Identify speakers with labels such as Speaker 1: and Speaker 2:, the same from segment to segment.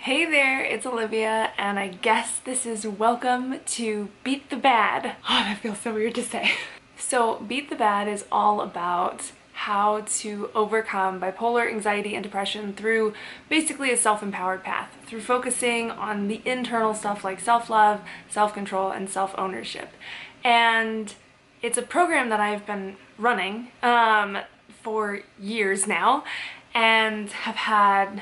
Speaker 1: Hey there, it's Olivia, and I guess this is welcome to Beat the Bad. Oh, that feels so weird to say. So Beat the Bad is all about how to overcome bipolar, anxiety, and depression through basically a self-empowered path, through focusing on the internal stuff like self-love, self-control, and self-ownership. And it's a program that I've been running for years now and have had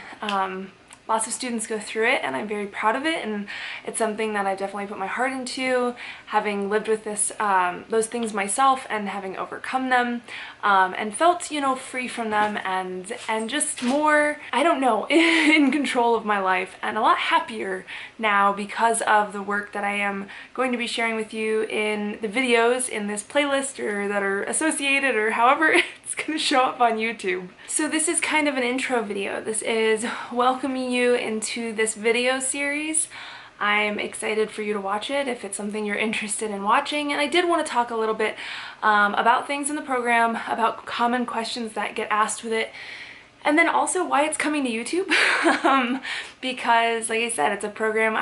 Speaker 1: lots of students go through it, and I'm very proud of it, and it's something that I've definitely put my heart into, having lived with those things myself and having overcome them, and felt, free from them and just more, I don't know, in control of my life and a lot happier now because of the work that I am going to be sharing with you in the videos in this playlist or that are associated or however it's going to show up on YouTube. So this is kind of an intro video. This is welcoming you into this video series. I'm excited for you to watch it if it's something you're interested in watching, and I did want to talk a little bit about things in the program, about common questions that get asked with it, and then also why it's coming to YouTube. Because like I said, it's a program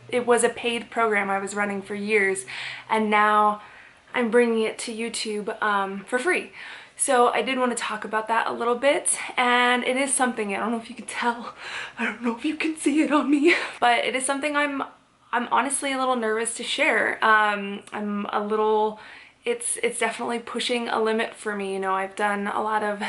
Speaker 1: it was a paid program I was running for years, and now I'm bringing it to YouTube for free. So I did want to talk about that a little bit, and it is something, I don't know if you can tell, I don't know if you can see it on me, but it is something I'm honestly a little nervous to share. It's definitely pushing a limit for me. I've done a lot of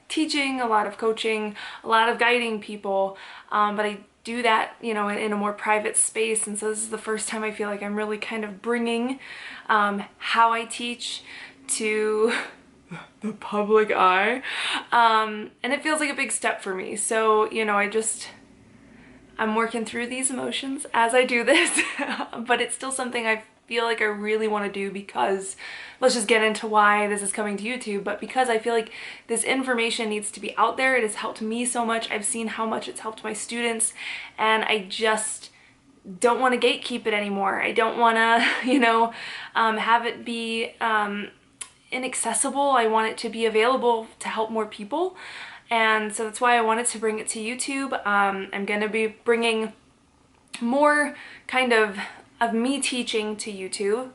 Speaker 1: teaching, a lot of coaching, a lot of guiding people, but I do that, in a more private space, and so this is the first time I feel like I'm really kind of bringing how I teach to the public eye, and it feels like a big step for me. So I'm working through these emotions as I do this, but it's still something I feel like I really want to do because, let's just get into why this is coming to YouTube, but because I feel like this information needs to be out there. It has helped me so much. I've seen how much it's helped my students, and I just don't want to gatekeep it anymore. I don't want to, have it be inaccessible. I want it to be available to help more people, and so that's why I wanted to bring it to YouTube. I'm going to be bringing more kind of me teaching to YouTube,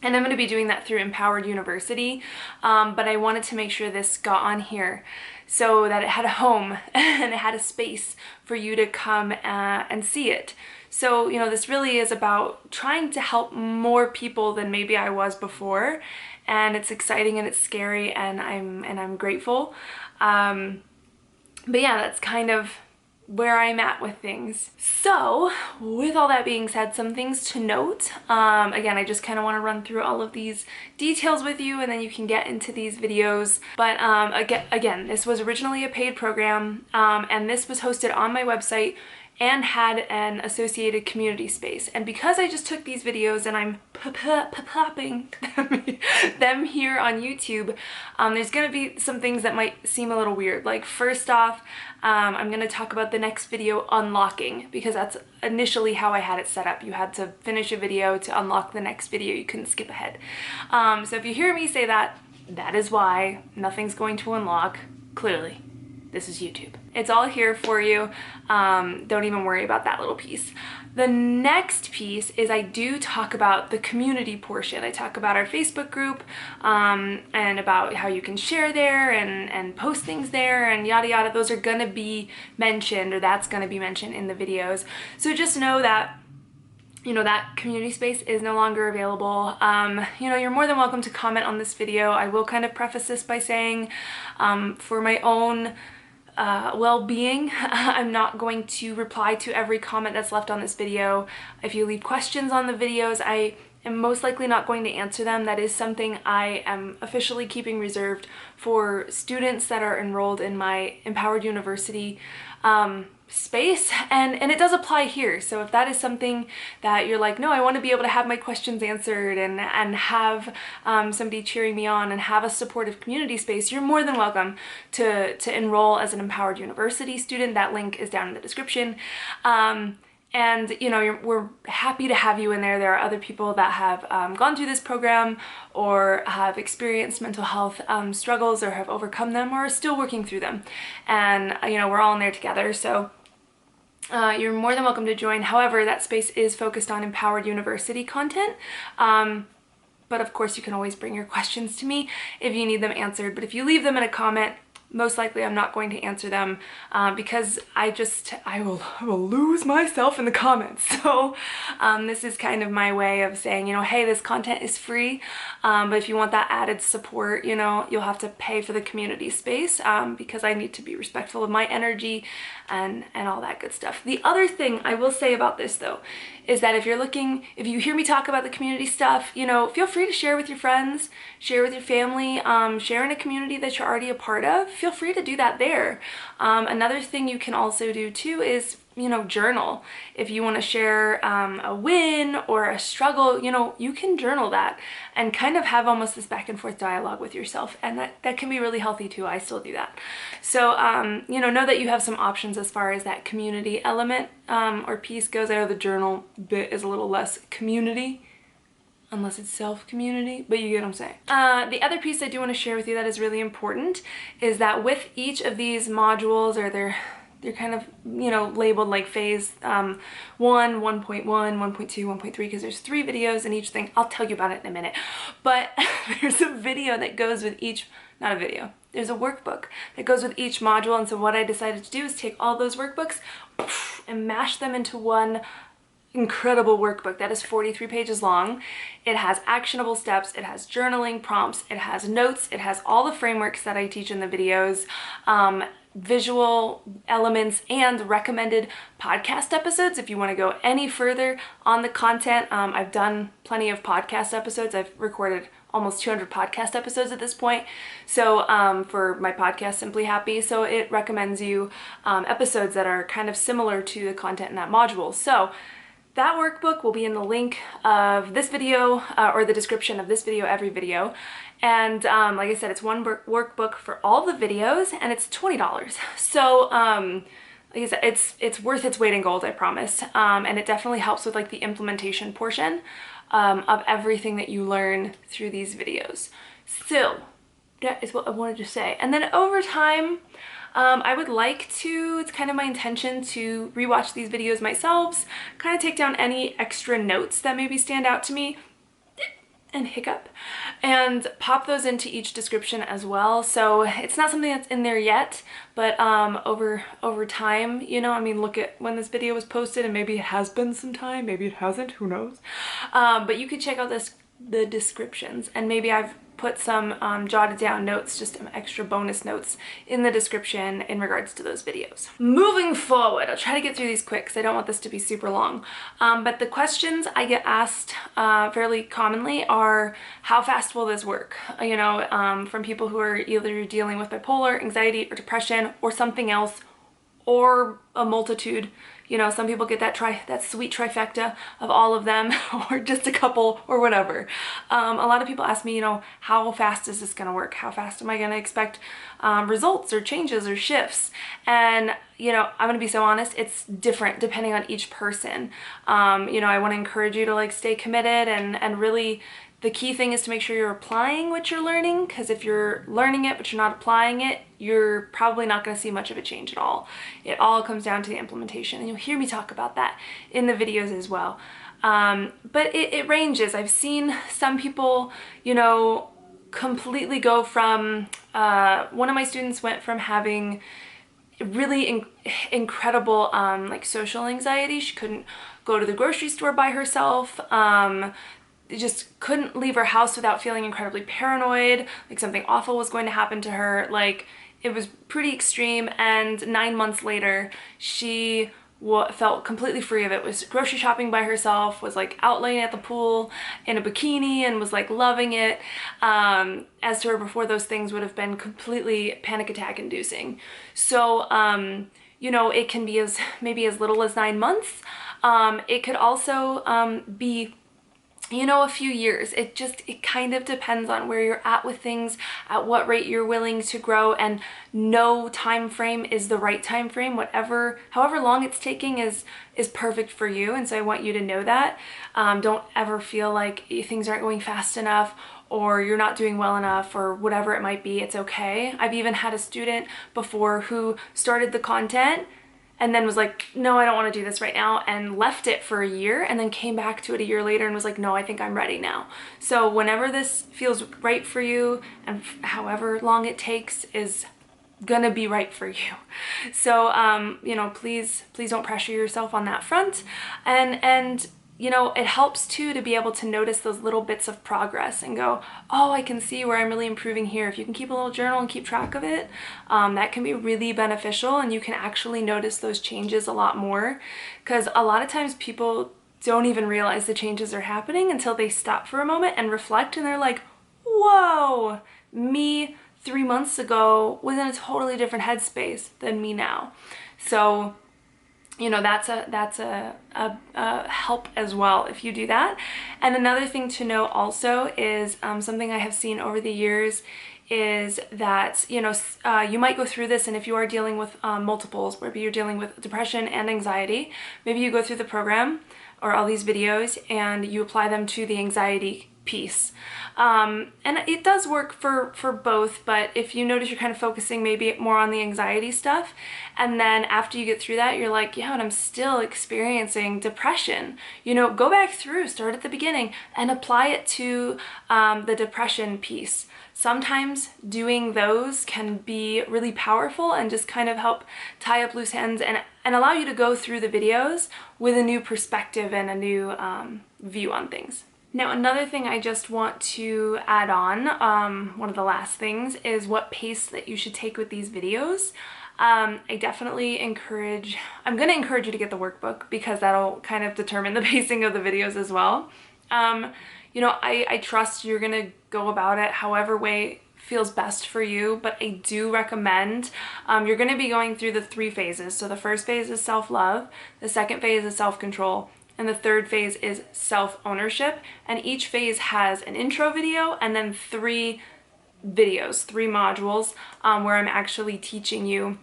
Speaker 1: and I'm going to be doing that through Empowered University, but I wanted to make sure this got on here so that it had a home and it had a space for you to come and see it. So, this really is about trying to help more people than maybe I was before, and it's exciting and it's scary, and I'm grateful. But yeah, that's kind of where I'm at with things. So with all that being said, some things to note. Again, I just kind of want to run through all of these details with you, and then you can get into these videos. But again, this was originally a paid program, and this was hosted on my website and had an associated community space. And because I just took these videos and I'm popping them here on YouTube, there's gonna be some things that might seem a little weird. Like, first off, I'm gonna talk about the next video unlocking, because that's initially how I had it set up. You had to finish a video to unlock the next video. You couldn't skip ahead. So if you hear me say that, that is why. Nothing's going to unlock, clearly. This is YouTube. It's all here for you. Don't even worry about that little piece. The next piece is I do talk about the community portion. I talk about our Facebook group, and about how you can share there and post things there and yada yada. Those are gonna be mentioned, or that's gonna be mentioned in the videos. So just know that that community space is no longer available. You're more than welcome to comment on this video. I will kind of preface this by saying, for my own well-being, I'm not going to reply to every comment that's left on this video. If you leave questions on the videos, I am most likely not going to answer them. That is something I am officially keeping reserved for students that are enrolled in my Empowered University space, and it does apply here. So if that is something that you're like, no, I want to be able to have my questions answered and have somebody cheering me on and have a supportive community space, you're more than welcome to enroll as an Empowered University student. That link is down in the description. And we're happy to have you in there. There are other people that have gone through this program or have experienced mental health struggles or have overcome them or are still working through them. And we're all in there together. So you're more than welcome to join. However, that space is focused on empowered university content. But of course, you can always bring your questions to me if you need them answered. But if you leave them in a comment, most likely I'm not going to answer them because I will lose myself in the comments. So this is kind of my way of saying, hey, this content is free, but if you want that added support, you'll have to pay for the community space because I need to be respectful of my energy and all that good stuff. The other thing I will say about this though is that if you hear me talk about the community stuff, feel free to share with your friends, share with your family, share in a community that you're already a part of. Feel free to do that there. Another thing you can also do too is, journal. If you want to share a win or a struggle, you can journal that and kind of have almost this back and forth dialogue with yourself. And that can be really healthy too. I still do that. So, know that you have some options as far as that community element or piece goes. I know the journal bit is a little less community, unless it's self-community, but you get what I'm saying. The other piece I do want to share with you that is really important is that with each of these modules, or they're kind of, labeled like phase 1, 1.1, 1.2, 1.3, because there's 3 videos in each thing. I'll tell you about it in a minute. But there's a video that goes with each, not a video, there's a workbook that goes with each module. And so what I decided to do is take all those workbooks and mash them into one incredible workbook that is 43 pages long. It has actionable steps, it has journaling prompts, it has notes, it has all the frameworks that I teach in the videos, visual elements, and recommended podcast episodes if you want to go any further on the content. I've done plenty of podcast episodes. I've recorded almost 200 podcast episodes at this point. So for my podcast, Simply Happy. So it recommends you episodes that are kind of similar to the content in that module. So that workbook will be in the link of this video or the description of this video, every video. And like I said, it's one workbook for all the videos and it's $20. So like I said, it's worth its weight in gold, I promise. And it definitely helps with like the implementation portion of everything that you learn through these videos. So that is what I wanted to say. And then over time, I would like to, it's kind of my intention to rewatch these videos myself, kind of take down any extra notes that maybe stand out to me, and hiccup, and pop those into each description as well. So it's not something that's in there yet, but over time, look at when this video was posted, and maybe it has been some time, maybe it hasn't, who knows. But you could check out the descriptions, and maybe I've put some jotted down notes, just some extra bonus notes in the description in regards to those videos. Moving forward, I'll try to get through these quick because I don't want this to be super long. But the questions I get asked fairly commonly are, how fast will this work? From people who are either dealing with bipolar, anxiety, or depression, or something else, or a multitude. Some people get that sweet trifecta of all of them, or just a couple, or whatever. A lot of people ask me, how fast is this going to work? How fast am I going to expect results or changes or shifts? And, I'm going to be so honest, it's different depending on each person. I want to encourage you to like stay committed and really, the key thing is to make sure you're applying what you're learning, because if you're learning it but you're not applying it, you're probably not going to see much of a change at all. It all comes down to the implementation, and you'll hear me talk about that in the videos as well. But it ranges. I've seen some people, completely go from, one of my students went from having really incredible like social anxiety. She couldn't go to the grocery store by herself. Just couldn't leave her house without feeling incredibly paranoid, like something awful was going to happen to her. Like, it was pretty extreme, and 9 months later she felt completely free of it, was grocery shopping by herself, was like out laying at the pool in a bikini, and was like loving it. As to her before, those things would have been completely panic attack inducing. So it can be maybe as little as 9 months. It could also be a few years. It kind of depends on where you're at with things, at what rate you're willing to grow, and no time frame is the right time frame. However long it's taking is perfect for you. And so I want you to know that. Don't ever feel like things aren't going fast enough, or you're not doing well enough, or whatever it might be. It's okay. I've even had a student before who started the content and then was like, no, I don't want to do this right now, and left it for a year, and then came back to it a year later and was like, no, I think I'm ready now. So whenever this feels right for you, and however long it takes is gonna be right for you. So you know, please don't pressure yourself on that front. And you know, it helps too to be able to notice those little bits of progress and go, oh, I can see where I'm really improving here. If you can keep a little journal and keep track of it, that can be really beneficial, and you can actually notice those changes a lot more, because a lot of times people don't even realize the changes are happening until they stop for a moment and reflect, and they're like, whoa, me 3 months ago was in a totally different headspace than me now. So you know, that's a help as well if you do that. And another thing to know also is something I have seen over the years is that, you know, you might go through this, and if you are dealing with multiples, maybe you're dealing with depression and anxiety, maybe you go through the program or all these videos and you apply them to the anxiety piece. And it does work for both, but if you notice you're kind of focusing maybe more on the anxiety stuff, and then after you get through that, you're like, yeah, and I'm still experiencing depression, you know, go back through, start at the beginning and apply it to the depression piece. Sometimes doing those can be really powerful and just kind of help tie up loose ends and allow you to go through the videos with a new perspective and a new view on things. Now, another thing I just want to add on, one of the last things, is what pace that you should take with these videos. I definitely encourage, I'm going to encourage you to get the workbook, because that'll kind of determine the pacing of the videos as well. You know, I trust you're going to go about it however way feels best for you, but I do recommend, you're going to be going through the 3 phases. So the first phase is self-love, the second phase is self-control, and the third phase is self-ownership. And each phase has an intro video and then 3 videos, 3 modules, where I'm actually teaching you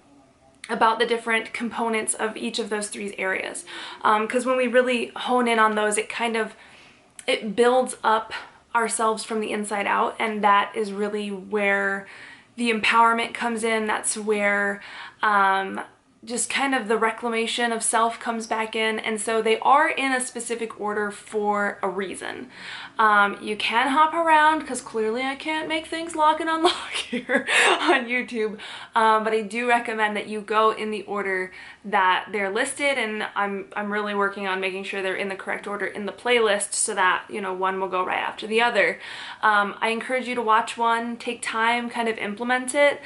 Speaker 1: about the different components of each of those 3 areas. Because when we really hone in on those, it builds up ourselves from the inside out, and that is really where the empowerment comes in. That's where just kind of the reclamation of self comes back in. And so they are in a specific order for a reason. You can hop around, because clearly I can't make things lock and unlock here on YouTube, but I do recommend that you go in the order that they're listed, and I'm really working on making sure they're in the correct order in the playlist, so that, you know, one will go right after the other. I encourage you to watch one, take time, kind of implement it.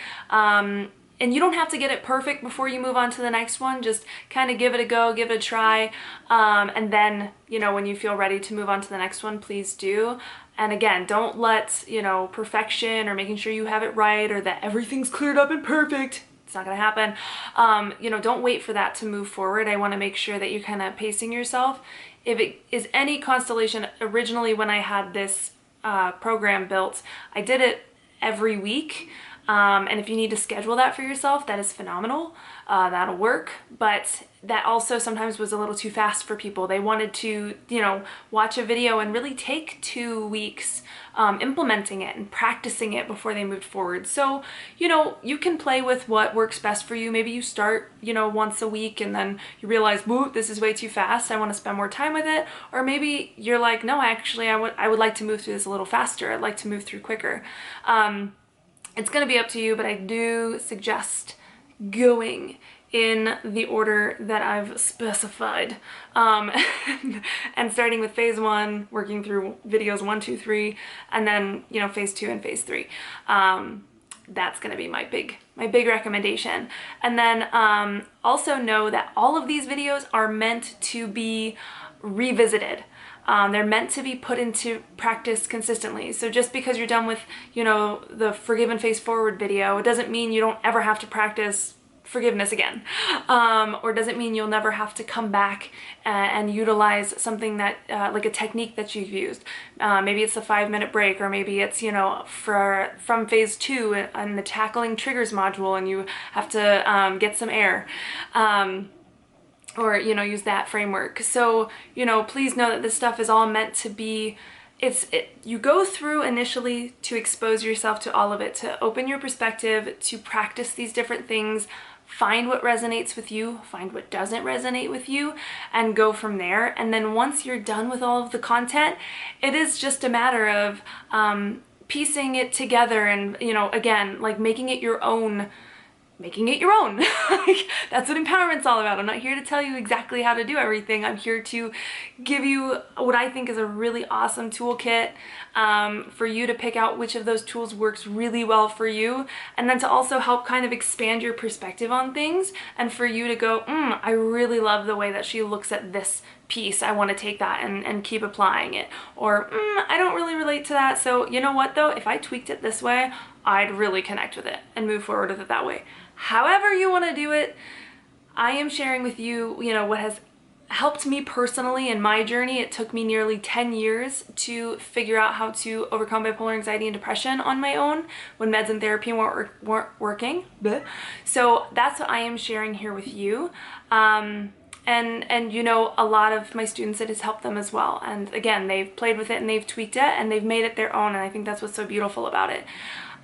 Speaker 1: And you don't have to get it perfect before you move on to the next one. Just kind of give it a go, give it a try. And then, you know, when you feel ready to move on to the next one, please do. And again, don't let, you know, perfection or making sure you have it right or that everything's cleared up and perfect. It's not gonna happen. You know, don't wait for that to move forward. I wanna make sure that you're kind of pacing yourself. If it is any constellation, originally when I had this program built, I did it every week. And if you need to schedule that for yourself, that is phenomenal. That'll work. But that also sometimes was a little too fast for people. They wanted to, you know, watch a video and really take 2 weeks implementing it and practicing it before they moved forward. So, you know, you can play with what works best for you. Maybe you start, you know, once a week and then you realize, whoa, this is way too fast. I want to spend more time with it. Or maybe you're like, no, actually, I would like to move through this a little faster. I'd like to move through quicker. It's going to be up to you, but I do suggest going in the order that I've specified, and starting with phase 1, working through videos 1, 2, 3, and then, you know, phase 2 and phase 3. That's going to be my big recommendation. And then also know that all of these videos are meant to be revisited. They're meant to be put into practice consistently. So just because you're done with, you know, the Forgive and Face Forward video, it doesn't mean you don't ever have to practice forgiveness again. Or doesn't mean you'll never have to come back and utilize something that, like a technique that you've used. Maybe it's a 5-minute break, or maybe it's, you know, from phase 2 and the tackling triggers module, and you have to get some air. Or, you know, use that framework. So, you know, please know that this stuff is all meant to be, you go through initially to expose yourself to all of it, to open your perspective, to practice these different things find what resonates with you, find what doesn't resonate with you, and go from there. And then once you're done with all of the content, it is just a matter of piecing it together and, you know, again, like making it your own. Like, that's what empowerment's all about. I'm not here to tell you exactly how to do everything. I'm here to give you what I think is a really awesome toolkit for you to pick out which of those tools works really well for you, and then to also help kind of expand your perspective on things, and for you to go, I really love the way that she looks at this piece. I want to take that and keep applying it. Or I don't really relate to that, so you know what though, if I tweaked it this way, I'd really connect with it and move forward with it that way. However you want to do it, I am sharing with you, you know, what has helped me personally in my journey. It took me nearly 10 years to figure out how to overcome bipolar anxiety and depression on my own when meds and therapy weren't working. So that's what I am sharing here with you. And you know, a lot of my students, it has helped them as well. And again, they've played with it and they've tweaked it and they've made it their own. And I think that's what's so beautiful about it.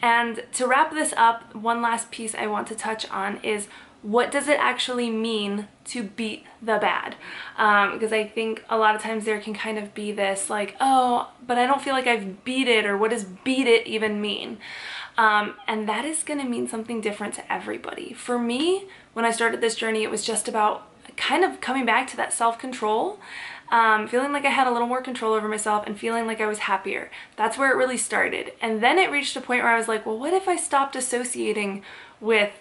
Speaker 1: And to wrap this up, one last piece I want to touch on is, what does it actually mean to beat the bad? Because I think a lot of times there can kind of be this like, oh, but I don't feel like I've beat it, or what does beat it even mean? And that is going to mean something different to everybody. For me, when I started this journey, it was just about kind of coming back to that self-control, feeling like I had a little more control over myself and feeling like I was happier. That's where it really started. And then it reached a point where I was like, well, what if I stopped associating with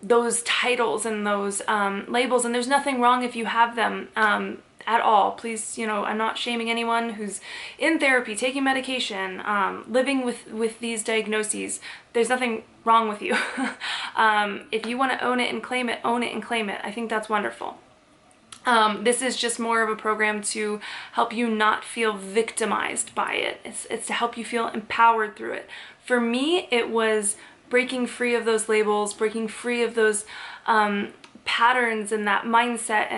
Speaker 1: those titles and those labels? And there's nothing wrong if you have them at all. Please, you know, I'm not shaming anyone who's in therapy, taking medication, living with these diagnoses. There's nothing wrong with you. If you want to own it and claim it, own it and claim it. I think that's wonderful. This is just more of a program to help you not feel victimized by it. It's to help you feel empowered through it. For me, it was breaking free of those labels, breaking free of those patterns and that mindset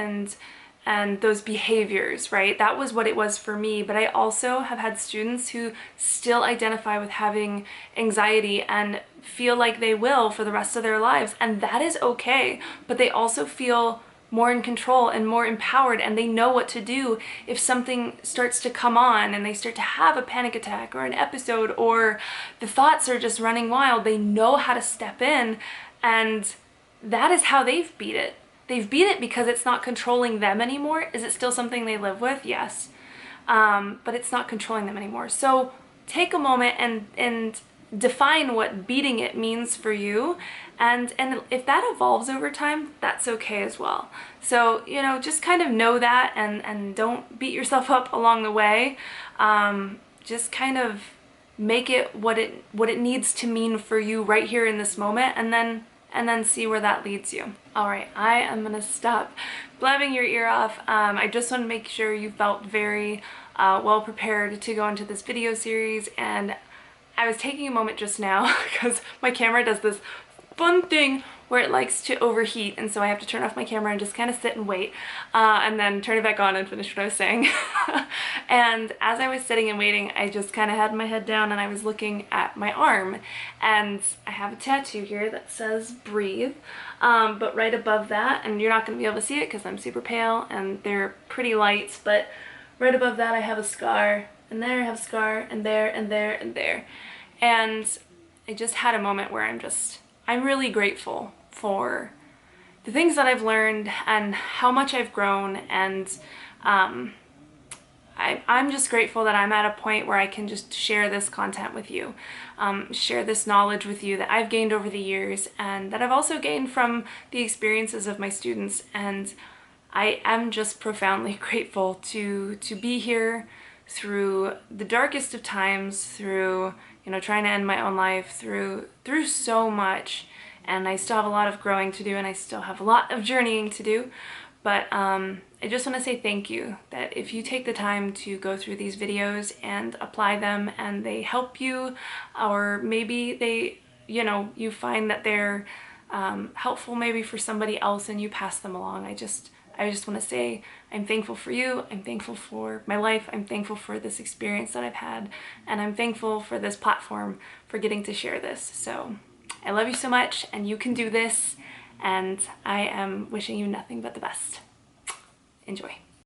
Speaker 1: and those behaviors, right? That was what it was for me. But I also have had students who still identify with having anxiety and feel like they will for the rest of their lives. And that is okay. But they also feel more in control and more empowered, and they know what to do if something starts to come on and they start to have a panic attack or an episode, or the thoughts are just running wild. They know how to step in, and that is how they've beat it. They've beat it because it's not controlling them anymore. Is it still something they live with? Yes. But it's not controlling them anymore. So take a moment and define what beating it means for you, and if that evolves over time, that's okay as well. So, you know, just kind of know that, and don't beat yourself up along the way. Just kind of make it what it needs to mean for you right here in this moment, and then see where that leads you. All right, I am gonna stop blabbing your ear off. I just want to make sure you felt very well prepared to go into this video series. And I was taking a moment just now because my camera does this fun thing where it likes to overheat, and so I have to turn off my camera and just kind of sit and wait, and then turn it back on and finish what I was saying. And as I was sitting and waiting, I just kind of had my head down and I was looking at my arm, and I have a tattoo here that says breathe, but right above that, and you're not going to be able to see it because I'm super pale and they're pretty light, but right above that I have a scar, and there I have a scar, and there and there and there. And I just had a moment where I'm really grateful for the things that I've learned and how much I've grown, and I'm just grateful that I'm at a point where I can just share this content with you, share this knowledge with you that I've gained over the years and that I've also gained from the experiences of my students. And I am just profoundly grateful to be here through the darkest of times, through, you know, trying to end my own life, through so much. And I still have a lot of growing to do, and I still have a lot of journeying to do. But I just want to say thank you, that if you take the time to go through these videos and apply them and they help you, or maybe they, you know, you find that they're helpful maybe for somebody else and you pass them along. I just want to say I'm thankful for you, I'm thankful for my life, I'm thankful for this experience that I've had, and I'm thankful for this platform for getting to share this. So I love you so much, and you can do this, and I am wishing you nothing but the best. Enjoy.